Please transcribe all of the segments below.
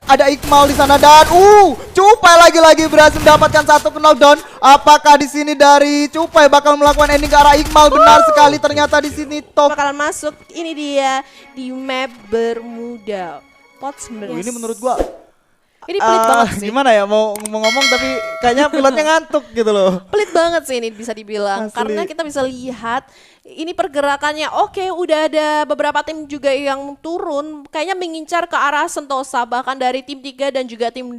ada Iqmal di sana dan Cupai lagi-lagi berhasil mendapatkan satu knockdown. Apakah di sini dari Cupai bakal melakukan ending ke arah Iqmal? Benar sekali ternyata di sini top. Bakalan masuk. Ini dia di map Bermuda. Pot 19. Ini menurut gua ini pelit banget sih. gimana ya mau ngomong tapi kayaknya pilotnya ngantuk gitu loh. Pelit banget sih ini bisa dibilang. Asli. Karena kita bisa lihat ini pergerakannya oke, udah ada beberapa tim juga yang turun kayaknya mengincar ke arah Sentosa, bahkan dari tim 3 dan juga tim 2.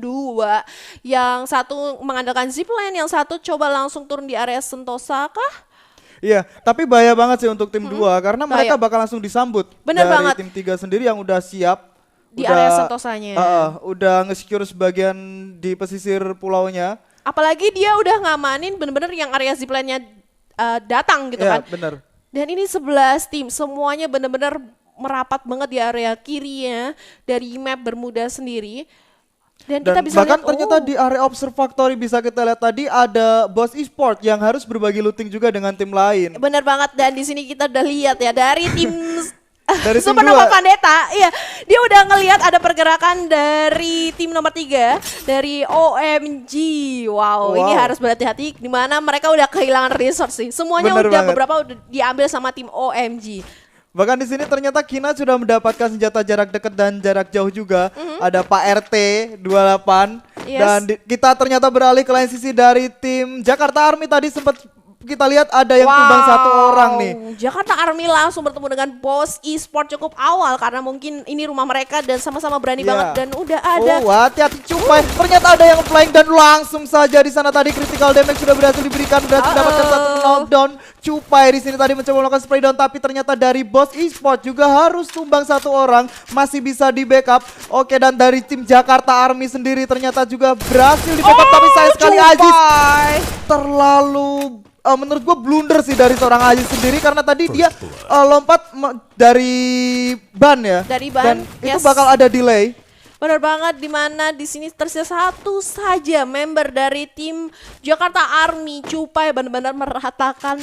Yang satu mengandalkan zipline, yang satu coba langsung turun di area Sentosa kah? Iya, tapi bahaya banget sih untuk tim 2 karena mereka bakal langsung disambut. Bener dari banget. Tim 3 sendiri yang udah siap Di area Sentosanya. Udah nge-secure sebagian di pesisir pulaunya. Apalagi dia udah ngamanin bener-bener yang area zipline-nya datang gitu kan. Iya, bener. Dan ini 11 tim, semuanya bener-bener merapat banget di area kirinya dari map Bermuda sendiri. Dan kita bisa bahkan lihat, ternyata di area Observatory bisa kita lihat tadi ada Boss Esport yang harus berbagi looting juga dengan tim lain. bener banget, dan di sini kita udah lihat ya dari tim Dari tim Supernova 2. Vendetta, iya dia udah ngelihat ada pergerakan dari tim nomor 3 dari OMG. Wow, ini harus berhati-hati di mana mereka udah kehilangan resource sih. Semuanya Bener udah banget. beberapa udah diambil sama tim OMG. Bahkan di sini ternyata Kina sudah mendapatkan senjata jarak dekat dan jarak jauh juga. Ada Pak RT 28 Yes. dan kita ternyata beralih ke lain sisi dari tim Jakarta Army. Tadi sempat kita lihat ada yang tumbang satu orang nih. Jakarta Army langsung bertemu dengan Boss Esport cukup awal karena mungkin ini rumah mereka dan sama-sama berani banget dan udah ada. Hati-hati Cupai. Ternyata ada yang flying dan langsung saja di sana tadi critical damage sudah berhasil diberikan, berhasil mendapatkan satu knockdown. Cupai di sini tadi mencoba melakukan spray down tapi ternyata dari Boss Esport juga harus tumbang satu orang, masih bisa di backup. Oke, dan dari tim Jakarta Army sendiri ternyata juga berhasil di backup tapi sayang sekali Aziz terlalu menurut gue blunder sih dari seorang Aziz sendiri karena tadi dia lompat dari ban ya. Dari ban, dan itu bakal ada delay. Benar banget, dimana di sini tersisa satu saja member dari tim Jakarta Army. Cupai benar-benar meratakan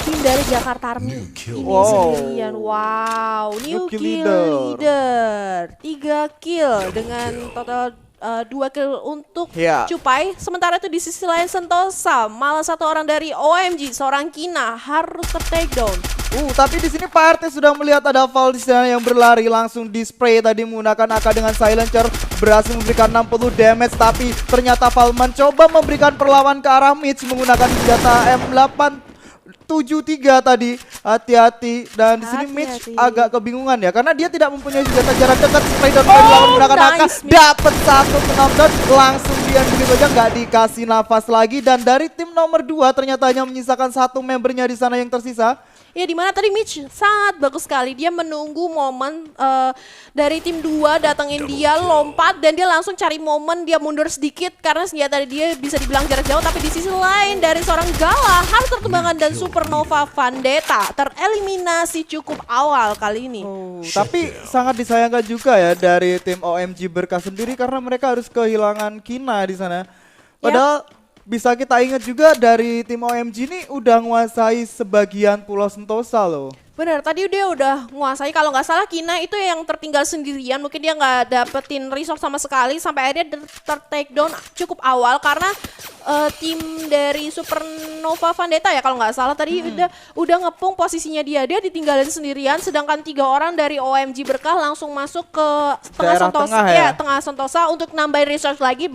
tim dari Jakarta Army ini sendirian. Wow, new kill leader. 3 kill dengan total 2 kill untuk Cupai. Sementara itu di sisi lain Sentosa malah satu orang dari OMG, seorang Kina harus ter-take down. Tapi di sini Pak RT sudah melihat ada Val di sana yang berlari langsung di spray tadi menggunakan AK dengan silencer, berhasil memberikan 60 damage tapi ternyata Val mencoba memberikan perlawan ke arah Mitch menggunakan senjata M873 tadi. Hati-hati, dan di sini Mitch agak kebingungan ya karena dia tidak mempunyai senjata jarak dekat. Spray down dilawan menggunakan AK, dapat satu knockdown langsung dia begitu aja nggak dikasih nafas lagi. Dan dari tim nomor 2 ternyata hanya menyisakan satu membernya di sana yang tersisa. Ya, dimana tadi Mitch sangat bagus sekali, dia menunggu momen dari tim 2 datengin dia lompat dan dia langsung cari momen, dia mundur sedikit karena senjata dia bisa dibilang jarak jauh. Tapi di sisi lain dari seorang Gala harus tertumbangkan dan Supernova Vendetta tereliminasi cukup awal kali ini. Tapi sangat disayangkan juga ya dari tim OMG Berkah sendiri karena mereka harus kehilangan Kina di sana. Padahal bisa kita ingat juga dari tim OMG ini udah nguasai sebagian Pulau Sentosa loh. Benar, tadi dia udah nguasai, kalau nggak salah Kina itu yang tertinggal sendirian, mungkin dia nggak dapetin resource sama sekali sampai akhirnya ter-take down cukup awal karena tim dari Supernova Vendetta ya kalau nggak salah tadi udah ngepung posisinya dia ditinggalin sendirian, sedangkan 3 orang dari OMG Berkah langsung masuk ke tengah Sentosa, tengah Sentosa untuk nambahin resource lagi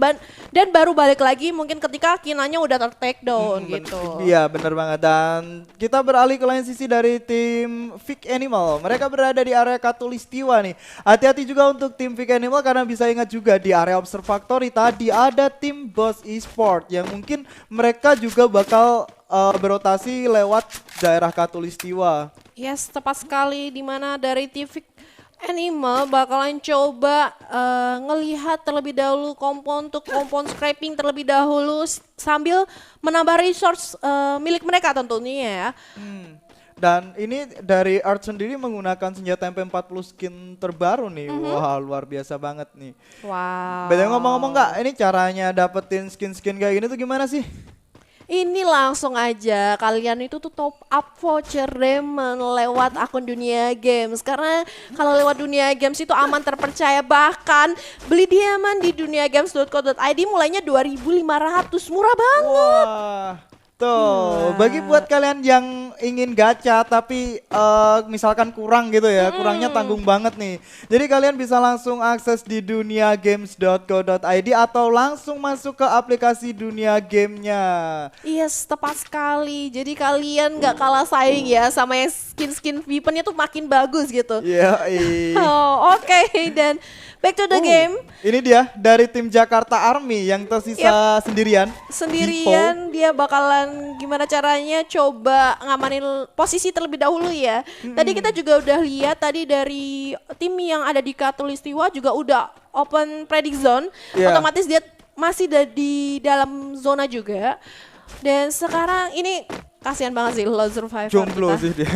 dan baru balik lagi mungkin ketika Kinanya udah ter-take down gitu. Iya benar banget, dan kita beralih ke lain sisi dari tim Vic Animal. Mereka berada di area Katulistiwa nih. Hati-hati juga untuk tim Vic Animal karena bisa ingat juga di area Observatory tadi ada tim Boss Esport yang mungkin mereka juga bakal berotasi lewat daerah Katulistiwa. Yes, tepat sekali, dimana dari tim Vic Animal bakalan coba ngelihat terlebih dahulu kompon scraping terlebih dahulu sambil menambah resource milik mereka tentunya ya. Dan ini dari Art sendiri menggunakan senjata MP40 skin terbaru nih. Wah, luar biasa banget nih. Wow. Betul, ngomong-ngomong Kak, ini caranya dapetin skin-skin kayak gini tuh gimana sih? Ini langsung aja kalian itu tuh top up voucher Diamond lewat akun Dunia Games. Karena kalau lewat Dunia Games itu aman, terpercaya. Bahkan beli diamond di duniagames.co.id mulainya 2.500, murah banget. Wah. Tuh, bagi buat kalian yang ingin gacha tapi misalkan kurang gitu ya, kurangnya tanggung banget nih. Jadi kalian bisa langsung akses di duniagames.co.id atau langsung masuk ke aplikasi Dunia Gamenya. Yes, tepat sekali. Jadi kalian nggak kalah saing ya sama yang skin-skin weaponnya tuh makin bagus gitu. Iya. Oh, oke. Dan back to the game. Ini dia dari tim Jakarta Army yang tersisa sendirian. Sendirian dia bakalan gimana caranya coba ngamanin posisi terlebih dahulu ya. Tadi kita juga udah lihat tadi dari tim yang ada di Katulistiwa juga udah open predict zone. Yeah. Otomatis dia masih di dalam zona juga. Dan sekarang ini kasihan banget sih Lone Survivor Jomblo kita. sih dia.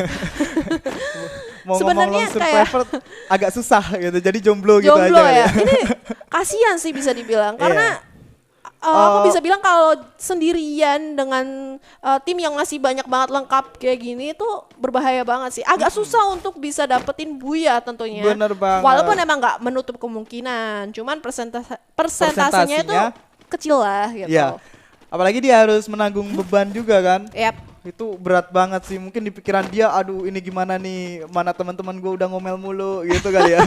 Mau Sebenarnya ngomong Lone Survivor agak susah gitu, jadi jomblo gitu Jomblo aja. ya. Ini kasihan sih bisa dibilang karena aku bisa bilang kalau sendirian dengan tim yang masih banyak banget lengkap kayak gini itu berbahaya banget sih. Agak susah untuk bisa dapetin buya tentunya. Bener banget. Walaupun emang nggak menutup kemungkinan, cuman persentasenya itu kecil lah gitu. Iya. Apalagi dia harus menanggung beban juga kan. Yap. Itu berat banget sih. Mungkin di pikiran dia, aduh ini gimana nih, mana teman-teman gue udah ngomel mulu gitu kali ya.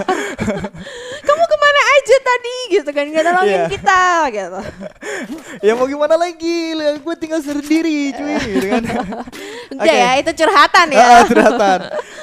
Kamu kemana aja tadi gitu kan, nggak nolongin kita gitu. Ya mau gimana lagi, gue tinggal sendiri cuy gitu kan. Udah ya, itu curhatan ya. Curhatan.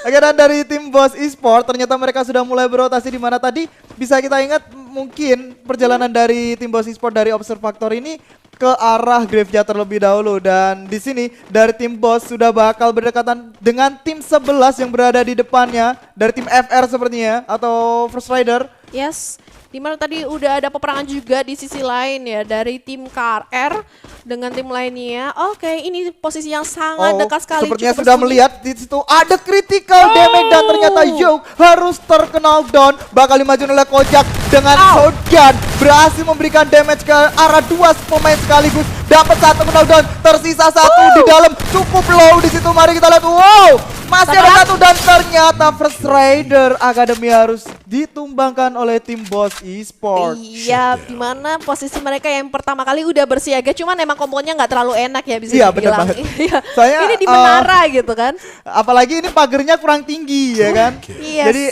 Oke, dan dari tim Boss Esport ternyata mereka sudah mulai berotasi di mana tadi bisa kita ingat mungkin perjalanan dari tim Boss Esport dari Observatory ini ke arah Graveyard terlebih dahulu, dan di sini dari tim Boss sudah bakal berdekatan dengan tim 11 yang berada di depannya dari tim FR sepertinya atau First Rider. Yes, dimana tadi udah ada peperangan juga di sisi lain ya dari tim KRR dengan tim lainnya. Oke, ini posisi yang sangat dekat sekali. Sepertinya cukup sudah bersih. melihat di situ ada critical damage dan ternyata Yoke harus terkena down. Bakal dimajuin oleh Kojak dengan shotgun, berhasil memberikan damage ke arah dua pemain sekaligus. Dapat satu knockdown, tersisa satu di dalam, cukup low di situ. Mari kita lihat, wow, masih ada satu dan ternyata First Rider Academy harus ditumbangkan oleh tim Boss Esport. Iya, dimana posisi mereka yang pertama kali udah bersiaga, cuman emang komponya nggak terlalu enak ya bisa Iya, bener dibilang. banget. Iya. Saya, Ini di menara gitu kan. Apalagi ini pagernya kurang tinggi ya kan. Yes. Jadi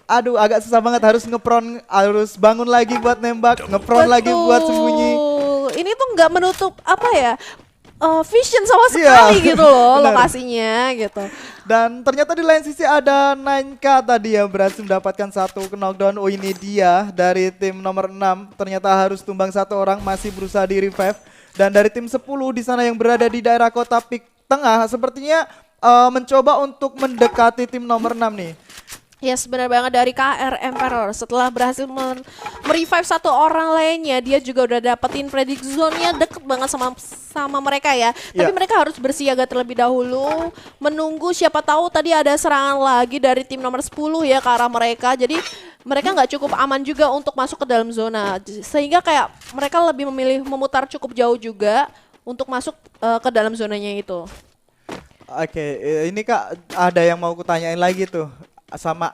aduh agak susah banget, harus ngepron, harus bangun lagi buat nembak, ngepron lagi buat sembunyi. Ini tuh nggak menutup apa ya, vision sama sekali gitu loh benar. lokasinya gitu. Dan ternyata di lain sisi ada 9K tadi yang berhasil mendapatkan satu knockdown. Oh, ini dia dari tim nomor 6 ternyata harus tumbang satu orang, masih berusaha di revive. Dan dari tim 10 di sana yang berada di daerah kota Pik Tengah sepertinya mencoba untuk mendekati tim nomor 6 nih. Yes, benar banget dari KR Emperor. Setelah berhasil merevive satu orang lainnya, dia juga udah dapetin predict zone-nya deket banget sama mereka ya. Tapi mereka harus bersiaga terlebih dahulu, menunggu siapa tahu tadi ada serangan lagi dari tim nomor 10 ya ke arah mereka. Jadi mereka nggak cukup aman juga untuk masuk ke dalam zona. Sehingga kayak mereka lebih memilih memutar cukup jauh juga untuk masuk ke dalam zonanya itu. Oke, ini Kak ada yang mau kutanyain lagi tuh. Sama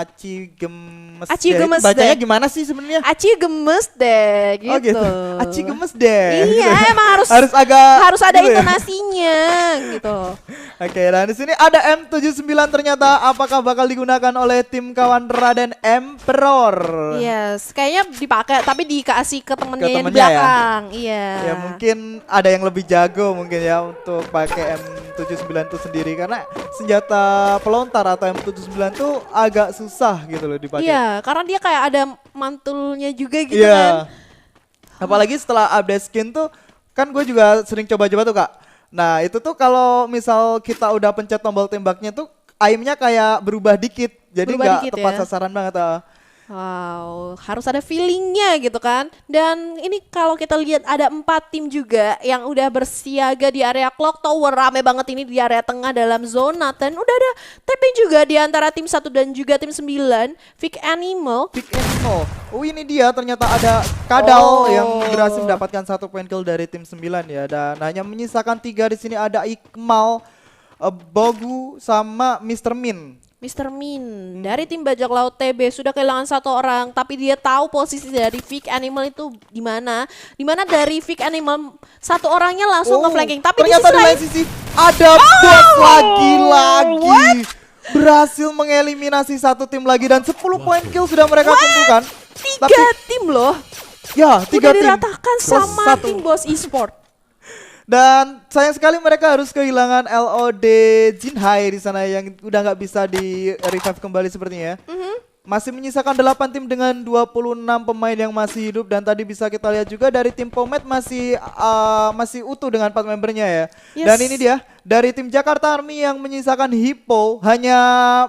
Aci Gemes. Aci Gemes bacanya deh. gimana sih sebenarnya? Aci gemes deh gitu. Oh gitu. Aci gemes deh. Iya, emang harus ada gitu ya? intonasinya gitu. Oke, dan di sini ada M79 ternyata, apakah bakal digunakan oleh tim kawan Raden Emperor? Yes, kayaknya dipakai tapi dikasih ke temennya yang di temennya ya? belakang. Iya. Ya mungkin ada yang lebih jago mungkin ya untuk pakai M79 itu sendiri, karena senjata pelontar atau M79 tuh agak susah gitu loh dipakai. Iya, karena dia kayak ada mantulnya juga gitu Iya. kan. Apalagi setelah update skin tuh, kan gue juga sering coba-coba tuh Kak. Nah itu tuh kalau misal kita udah pencet tombol tembaknya tuh aimnya kayak berubah dikit, jadi Berubah nggak dikit tepat ya. sasaran banget. Wow, harus ada feelingnya gitu kan. Dan ini kalau kita lihat ada 4 tim juga yang udah bersiaga di area clock tower. Rame banget ini di area tengah dalam zona. Dan udah ada tapping juga di antara tim 1 dan juga tim 9. Vic Animal. Pick and roll. Oh ini dia ternyata ada Kadal Oh. yang berhasil mendapatkan 1 point kill dari tim 9 ya. Dan hanya menyisakan 3 di sini ada Iqmal, Bogu sama Mr. Min. Mr. Min dari tim bajak laut TB sudah kehilangan 1 orang, tapi dia tahu posisi dari Vic Animal itu di mana. Di mana dari Vic Animal 1 orangnya langsung nge-flanking. Tapi di ternyata sisi di lain lain sisi ada bot lagi-lagi. Berhasil mengeliminasi 1 tim lagi dan 10 point kill sudah mereka kumpulkan. 3 tim loh. Ya, 3 Udah tim. diratakan Plus sama 1. tim Boss Esport. Dan sayang sekali mereka harus kehilangan LOD Jinhai di sana yang udah nggak bisa di revive kembali sepertinya. Masih menyisakan 8 tim dengan 26 pemain yang masih hidup dan tadi bisa kita lihat juga dari tim Pomet masih utuh dengan 4 membernya ya. Yes. Dan ini dia dari tim Jakarta Army yang menyisakan Hippo hanya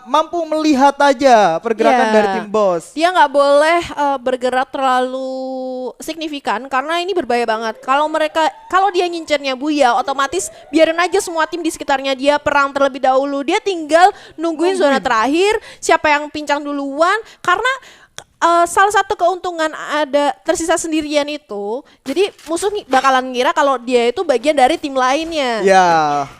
mampu melihat aja pergerakan Ya. dari tim Boss. Dia nggak boleh bergerak terlalu signifikan karena ini berbahaya banget. Kalau dia ngincernya Buya, otomatis biarin aja semua tim di sekitarnya dia perang terlebih dahulu. Dia tinggal nungguin zona terakhir, siapa yang pincang duluan. Karena salah satu keuntungan ada tersisa sendirian itu, jadi musuh bakalan ngira kalau dia itu bagian dari tim lainnya. Ya,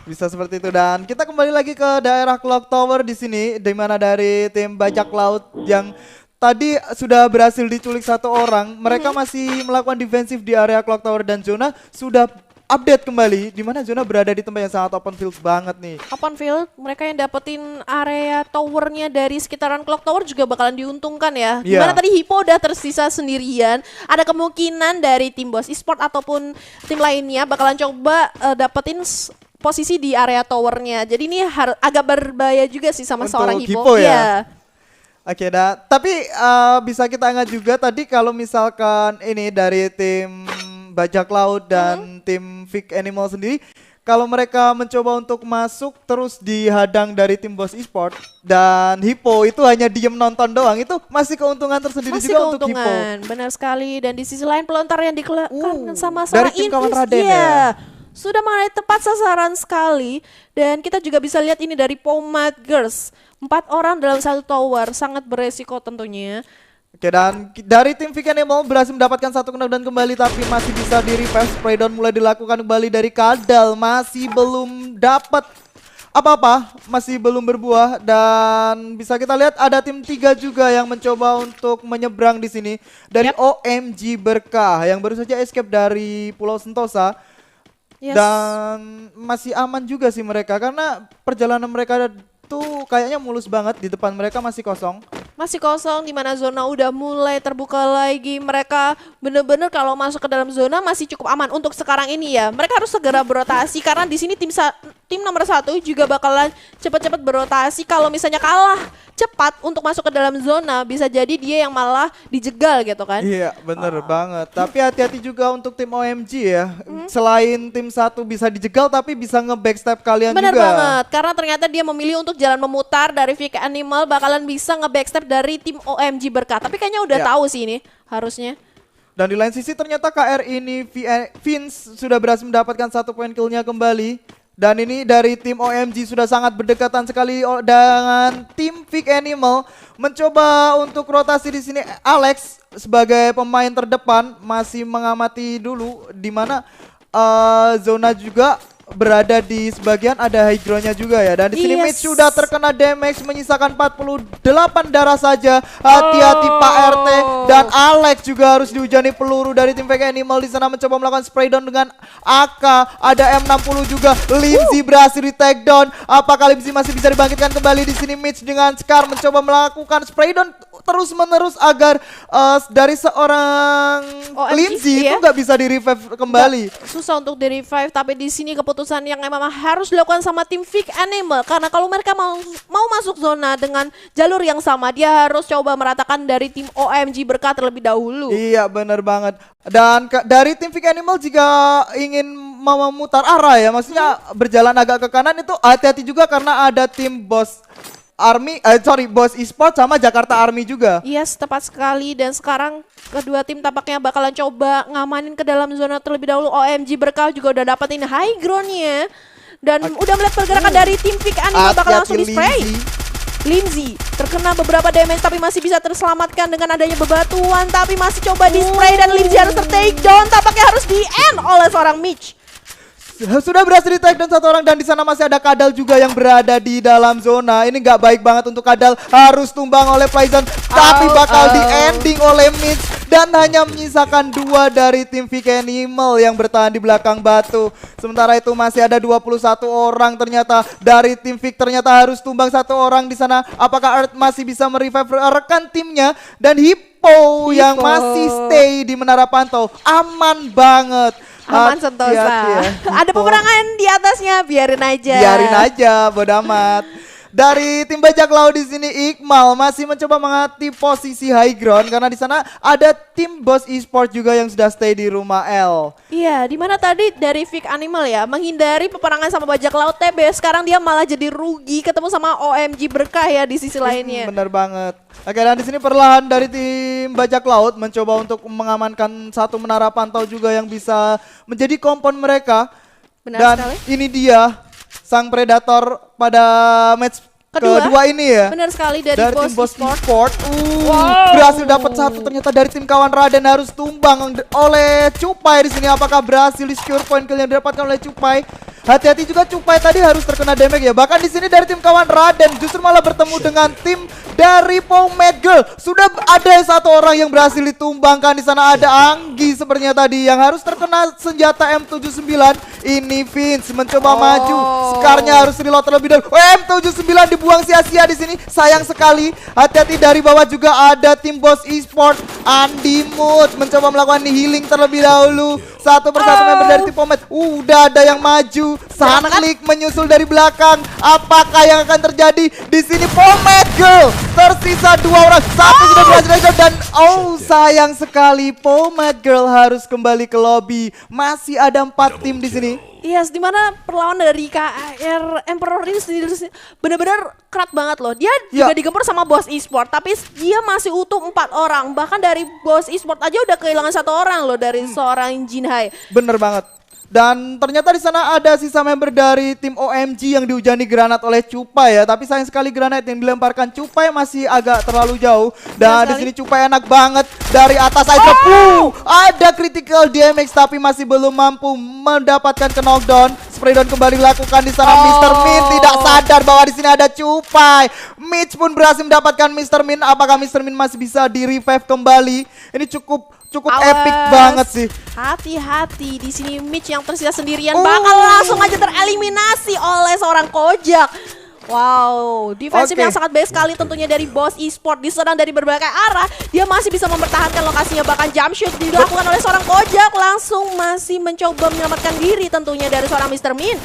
bisa seperti itu dan kita kembali lagi ke daerah Clock Tower di sini, di mana dari tim bajak laut yang tadi sudah berhasil diculik 1 orang, mereka masih melakukan defensif di area Clock Tower dan zona sudah update kembali, di mana zona berada di tempat yang sangat open field banget nih. Open field, mereka yang dapetin area towernya dari sekitaran clock tower juga bakalan diuntungkan ya. Iya. Dimana tadi Hippo udah tersisa sendirian, ada kemungkinan dari tim Boss Esport ataupun tim lainnya bakalan coba dapetin posisi di area towernya. Jadi ini agak berbahaya juga sih sama Untuk seorang Hippo Hippo. ya? Iya. Oke, tapi bisa kita ingat juga tadi kalau misalkan ini dari tim bajak laut dan tim Vic Animal sendiri, kalau mereka mencoba untuk masuk terus dihadang dari tim Boss Esport dan Hippo itu hanya diem nonton doang, itu masih keuntungan tersendiri Masih juga untuk Hippo. keuntungan, benar sekali. Dan di sisi lain pelontar yang dikeluarkan sama dari seorang tim kawan Invis, Raden iya, ya? sudah mengenai tepat sasaran sekali. Dan kita juga bisa lihat ini dari Pomade Girls, 4 orang dalam 1 tower, sangat beresiko tentunya. Oke, dan dari tim Vic Animal berhasil mendapatkan 1 knockdown kembali tapi masih bisa di revive. Spraydown mulai dilakukan kembali dari Kadal, masih belum dapat apa-apa, masih belum berbuah dan bisa kita lihat ada tim 3 juga yang mencoba untuk menyeberang di sini dari OMG Berkah yang baru saja escape dari Pulau Sentosa. Yes. Dan masih aman juga sih mereka karena perjalanan mereka tuh kayaknya mulus banget, di depan mereka masih kosong. Masih kosong di mana zona udah mulai terbuka lagi. Mereka bener-bener kalau masuk ke dalam zona masih cukup aman untuk sekarang ini ya. Mereka harus segera berotasi karena di sini tim nomor 1 juga bakalan cepat-cepat berotasi. Kalau misalnya kalah cepat untuk masuk ke dalam zona, bisa jadi dia yang malah dijegal gitu kan. Iya, bener banget. Tapi hati-hati juga untuk tim OMG ya. Selain tim 1 bisa dijegal tapi bisa nge-backstab kalian Bener juga. banget, karena ternyata dia memilih untuk jalan memutar dari Vic Animal bakalan bisa nge-backstab dari tim OMG Berkah. Tapi kayaknya udah Ya. tahu sih ini harusnya. Dan di lain sisi ternyata KR ini Vince sudah berhasil mendapatkan 1 poin killnya kembali. Dan ini dari tim OMG sudah sangat berdekatan sekali dengan tim Vic Animal. Mencoba untuk rotasi di sini Alex sebagai pemain terdepan masih mengamati dulu di mana zona juga berada di sebagian, ada hydronya juga ya. Dan di sini Yes. Mitch sudah terkena damage menyisakan 48 darah saja. Hati-hati Pak RT dan Alex juga harus dihujani peluru dari tim Vic Animal di sana mencoba melakukan spray down dengan AK. Ada M60 juga. Limzy berhasil di take down. Apakah Limzy masih bisa dibangkitkan kembali di sini? Mitch dengan Scar mencoba melakukan spray down terus menerus agar dari seorang OMG, Limzy itu iya. nggak bisa di revive kembali. Susah untuk di revive, tapi di sini keputusan yang memang harus dilakukan sama tim Vic Animal karena kalau mereka mau masuk zona dengan jalur yang sama, dia harus coba meratakan dari tim OMG Berkah terlebih dahulu. Iya benar banget. Dan dari tim Vic Animal jika ingin memutar arah ya, maksudnya berjalan agak ke kanan itu hati-hati juga karena ada tim Boss Boss Esport sama Jakarta Army juga. Yes, tepat sekali. Dan sekarang kedua tim tampaknya bakalan coba ngamanin ke dalam zona terlebih dahulu. OMG Berkah juga udah dapetin high ground-nya. Dan udah melihat pergerakan dari tim Vic Anime bakal langsung di-spray. Lindsay terkena beberapa damage tapi masih bisa terselamatkan dengan adanya bebatuan, tapi masih coba di-spray dan Lindsay harus ter-take down, tampaknya harus di-end oleh seorang Mitch. Sudah berhasil di take down satu orang dan di sana masih ada Kadal juga yang berada di dalam zona. Ini nggak baik banget untuk Kadal, harus tumbang oleh Faizan, tapi bakal di-ending oleh Mitch dan hanya menyisakan 2 dari tim Vic Animal yang bertahan di belakang batu. Sementara itu masih ada 21 orang ternyata dari tim Vic, ternyata harus tumbang 1 orang di sana. Apakah Earth masih bisa merevive rekan timnya? Dan Hippo yang masih stay di menara pantau aman banget. Aman sentosa. Ya. Ada peperangan di atasnya, biarin aja. Biarin aja, bodo amat. Dari tim bajak laut di sini Iqmal masih mencoba menghati posisi high ground karena di sana ada tim Boss Esport juga yang sudah stay di rumah L. Iya, dimana tadi dari Vic Animal ya menghindari peperangan sama bajak laut TB, sekarang dia malah jadi rugi ketemu sama OMG Berkah ya di sisi lainnya. Bener banget. Oke, dan di sini perlahan dari tim bajak laut mencoba untuk mengamankan satu menara pantau juga yang bisa menjadi kompon mereka. Benar dan sekali. Ini dia sang predator pada match kedua ini ya. Benar sekali dari tim Boss Esport. Esport. Berhasil dapat satu, ternyata dari tim kawan Raden harus tumbang oleh Cupai di sini. Apakah berhasil di secure point kill yang didapatkan oleh Cupai? Hati-hati juga Cupai tadi harus terkena damage ya. Bahkan di sini dari tim kawan Raden justru malah bertemu dengan tim dari Pomade Girl. Sudah ada 1 orang yang berhasil ditumbangkan. Di sana ada Anggi sepertinya tadi yang harus terkena senjata M79. Ini Vince mencoba maju. Skarnya harus reload terlebih dahulu. M79 dibuang sia-sia di sini. Sayang sekali. Hati-hati dari bawah juga ada tim Boss Esport. Andi Mood mencoba melakukan healing terlebih dahulu. Satu persatu member dari tim Pomade. Udah ada yang maju. Sunlick menyusul dari belakang. Apakah yang akan terjadi di sini? Pomade Girl tersisa 2 orang. Satu sudah berhasil dan sayang sekali Pomade Girl harus kembali ke lobby. Masih ada 4 tim di sini. Yes, dimana perlawanan dari KR Emperor ini sendiri benar-benar kerat banget loh. Dia juga digempur sama Boss Esport, tapi dia masih utuh 4 orang. Bahkan dari Boss Esport aja udah kehilangan 1 orang loh dari seorang Jinhai. Bener banget. Dan ternyata di sana ada sisa member dari tim OMG yang dihujani granat oleh Cupai ya. Tapi sayang sekali granat yang dilemparkan Cupai masih agak terlalu jauh. Dan di sini Cupai enak banget dari atas aja. Ada critical damage tapi masih belum mampu mendapatkan ke knockdown. Spraydon kembali dilakukan di sana. Mr. Min tidak sadar bahwa di sini ada Cupai. Mitch pun berhasil mendapatkan Mr. Min. Apakah Mr. Min masih bisa di revive kembali? Ini cukup epic banget sih. Hati-hati di sini Mitch yang tersisa sendirian bakal langsung aja tereliminasi oleh seorang Kojak. Wow, defensif yang sangat baik sekali tentunya dari Boss Esport. Diserang dari berbagai arah, dia masih bisa mempertahankan lokasinya. Bahkan jump shoot dilakukan oleh seorang Kojak, langsung masih mencoba menyelamatkan diri tentunya dari seorang Mr. Min.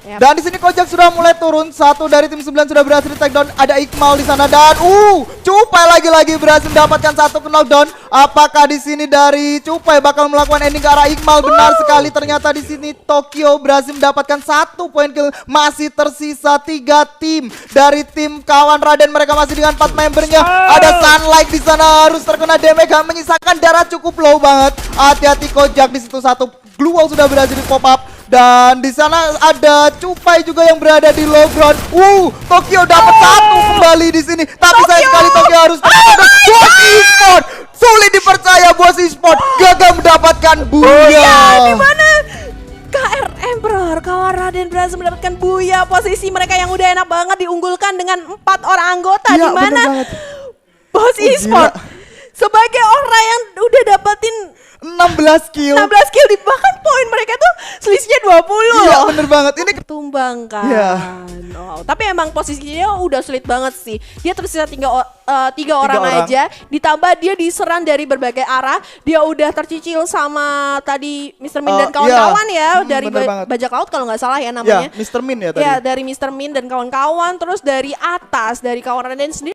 Dan di sini Kojak sudah mulai turun. 1 dari tim 9 sudah berhasil di take down. Ada Iqmal di sana dan Cupai lagi-lagi berhasil mendapatkan 1 knockdown. Apakah di sini dari Cupai bakal melakukan ending ke arah Iqmal? Benar sekali. Ternyata di sini Tokyo berhasil mendapatkan 1 poin kill. Masih tersisa 3 tim dari tim kawan Raden. Mereka masih dengan 4 membernya. Ada Sunlight di sana harus terkena damage, menyisakan darah cukup low banget. Hati-hati Kojak di situ. 1 glue wall sudah berhasil di pop up. Dan di sana ada Cupai juga yang berada di low ground. Tokyo dapat 1 kembali di sini. Tapi sayang sekali Tokyo harus Boss Esport. Sulit dipercaya Boss Esport gagal mendapatkan Buya. Di mana KR Emperor kawan Raden berhasil mendapatkan Buya. Posisi mereka yang udah enak banget diunggulkan dengan 4 orang anggota. Di mana Boss Esport sebagai orang yang udah dapetin 16 kill. Bahkan poin mereka tuh selisihnya 20. Iya bener banget. Ini tumbang kan. Tapi emang posisinya udah sulit banget sih. Dia tersisa 3 orang aja. Ditambah dia diserang dari berbagai arah. Dia udah tercicil sama tadi Mr. Min dan kawan-kawan ya. Dari bajak laut kalau nggak salah ya namanya. Mr. Min ya tadi. Ya dari Mr. Min dan kawan-kawan. Terus dari atas dari kawan Raden sendiri.